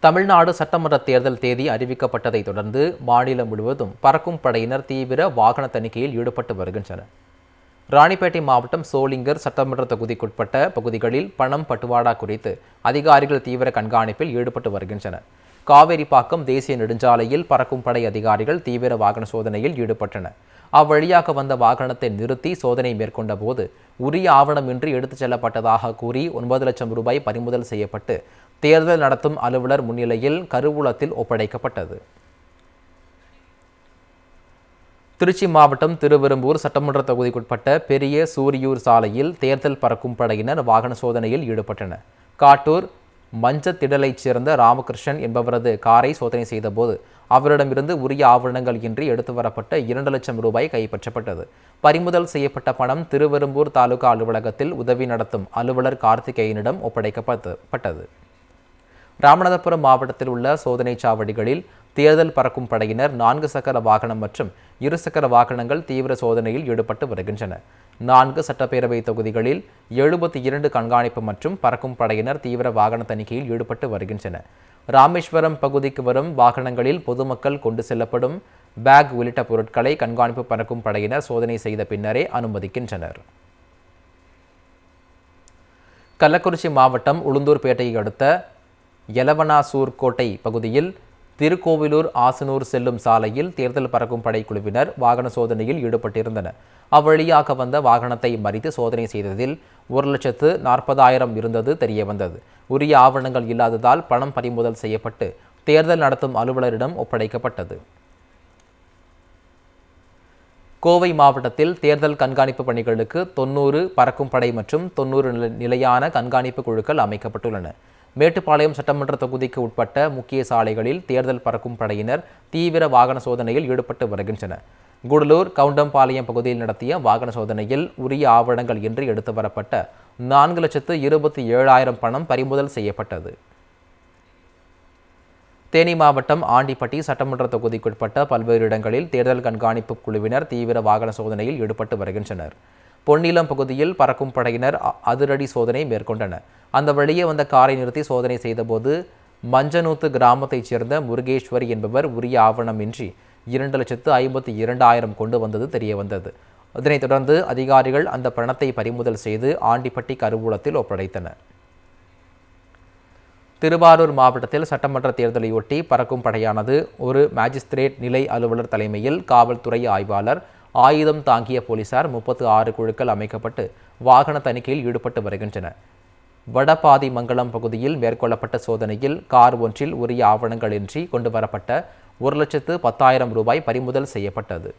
தமிழ்நாடு சட்டமன்ற தேர்தல் தேதி அறிவிக்கப்பட்டதை தொடர்ந்து மாநிலம் முழுவதும் பறக்கும் படையினர் தீவிர வாகன தணிக்கையில் ஈடுபட்டு வருகின்றனர். ராணிப்பேட்டை மாவட்டம் சோளிங்கர் சட்டமன்ற தொகுதிக்குட்பட்ட பகுதிகளில் பணம் பட்டுவாடா குறித்து அதிகாரிகள் தீவிர கண்காணிப்பில் ஈடுபட்டு வருகின்றனர். காவேரிப்பாக்கம் தேசிய நெடுஞ்சாலையில் பறக்கும் படை அதிகாரிகள் தீவிர வாகன சோதனையில் ஈடுபட்டனர். அவ்வழியாக வந்த வாகனத்தை நிறுத்தி சோதனை மேற்கொண்ட போது உரிய ஆவணமின்றி எடுத்துச் செல்லப்பட்டதாக கூறி 9 லட்சம் ரூபாய் பறிமுதல் செய்யப்பட்டு தேர்தல் நடத்தும் அலுவலர் முன்னிலையில் கருவூலத்தில் ஒப்படைக்கப்பட்டது. திருச்சி மாவட்டம் திருவெரும்பூர் சட்டமன்ற தொகுதிக்குட்பட்ட பெரிய சூரியூர் சாலையில் தேர்தல் பறக்கும் படையினர் வாகன சோதனையில் ஈடுபட்டனர். காட்டூர் மஞ்சத்திடலைச் சேர்ந்த ராமகிருஷ்ணன் என்பவரது காரை சோதனை செய்தபோது அவரிடமிருந்து உரிய ஆவணங்கள் இன்றி எடுத்து வரப்பட்ட 2 லட்சம் ரூபாய் கைப்பற்றப்பட்டது. பறிமுதல் செய்யப்பட்ட பணம் திருவெரும்பூர் தாலுகா அலுவலகத்தில் உதவி நடத்தும் அலுவலர் கார்த்திகேயனிடம் ஒப்படைக்கப்பட்டது. ராமநாதபுரம் மாவட்டத்தில் உள்ள சோதனை சாவடிகளில் தேர்தல் பறக்கும் படையினர் 4 சக்கர வாகனம் மற்றும் 2 சக்கர வாகனங்கள் தீவிர சோதனையில் ஈடுபட்டு வருகின்றனர். 4 சட்டப்பேரவை தொகுதிகளில் 72 கண்காணிப்பு மற்றும் பறக்கும் படையினர் தீவிர வாகன தணிக்கையில் ஈடுபட்டு வருகின்றனர். ராமேஸ்வரம் பகுதிக்கு வரும் வாகனங்களில் பொதுமக்கள் கொண்டு செல்லப்படும் பேக் உள்ளிட்ட பொருட்களை கண்காணிப்பு பறக்கும் படையினர் சோதனை செய்த பின்னரே அனுமதிக்கின்றனர். கள்ளக்குறிச்சி மாவட்டம் உளுந்தூர்பேட்டையை அடுத்த எலவனாசூர் கோட்டை பகுதியில் திருக்கோவிலூர் ஆசனூர் செல்லும் சாலையில் தேர்தல் பறக்கும் படை குழுவினர் வாகன சோதனையில் ஈடுபட்டிருந்தனர். அவ்வழியாக வந்த வாகனத்தை மறித்து சோதனை செய்ததில் 1,40,000 இருந்தது தெரியவந்தது. உரிய ஆவணங்கள் இல்லாததால் பணம் பறிமுதல் செய்யப்பட்டு தேர்தல் நடத்தும் அலுவலரிடம் ஒப்படைக்கப்பட்டது. கோவை மாவட்டத்தில் தேர்தல் கண்காணிப்பு பணிகளுக்கு 90 பறக்கும் படை மற்றும் 90 நிலையான கண்காணிப்பு குழுக்கள் அமைக்கப்பட்டுள்ளன. மேட்டுப்பாளையம் சட்டமன்ற தொகுதிக்கு உட்பட்ட முக்கிய சாலைகளில் தேர்தல் பறக்கும் படையினர் தீவிர வாகன சோதனையில் ஈடுபட்டு வருகின்றனர். கூடலூர் கவுண்டம்பாளையம் பகுதியில் நடத்திய வாகன சோதனையில் உரிய ஆவணங்கள் இன்றி எடுத்து வரப்பட்ட 4,27,000 பணம் பறிமுதல் செய்யப்பட்டது. தேனி மாவட்டம் ஆண்டிப்பட்டி சட்டமன்ற தொகுதிக்குட்பட்ட பல்வேறு இடங்களில் தேர்தல் கண்காணிப்பு குழுவினர் தீவிர வாகன சோதனையில் ஈடுபட்டு வருகின்றனர். பொன்னிலம் பகுதியில் பறக்கும் படையினர் அதிரடி சோதனை மேற்கொண்டனர். அந்த வழியே வந்த காரை நிறுத்தி சோதனை செய்தபோது மஞ்சனூத்து கிராமத்தைச் சேர்ந்த முருகேஸ்வரி என்பவர் உரிய ஆவணமின்றி 2,52,000 கொண்டு வந்தது தெரியவந்தது. இதனைத் தொடர்ந்து அதிகாரிகள் அந்த பணத்தை பறிமுதல் செய்து ஆண்டிப்பட்டி கருவூலத்தில் ஒப்படைத்தனர். திருவாரூர் மாவட்டத்தில் சட்டமன்ற தேர்தலையொட்டி பறக்கும் படையானது ஒரு மேஜிஸ்திரேட் நிலை அலுவலர் தலைமையில் காவல்துறை ஆய்வாளர், ஆயுதம் தாங்கிய போலீசார் 36 குழுக்கள் அமைக்கப்பட்டு வாகன தணிக்கையில் ஈடுபட்டு வருகின்றனர். வடபாதிமங்கலம் பகுதியில் மேற்கொள்ளப்பட்ட சோதனையில் கார் ஒன்றில் உரிய ஆவணங்களின்றி கொண்டு வரப்பட்ட 1,10,000 ரூபாய் பறிமுதல் செய்யப்பட்டது.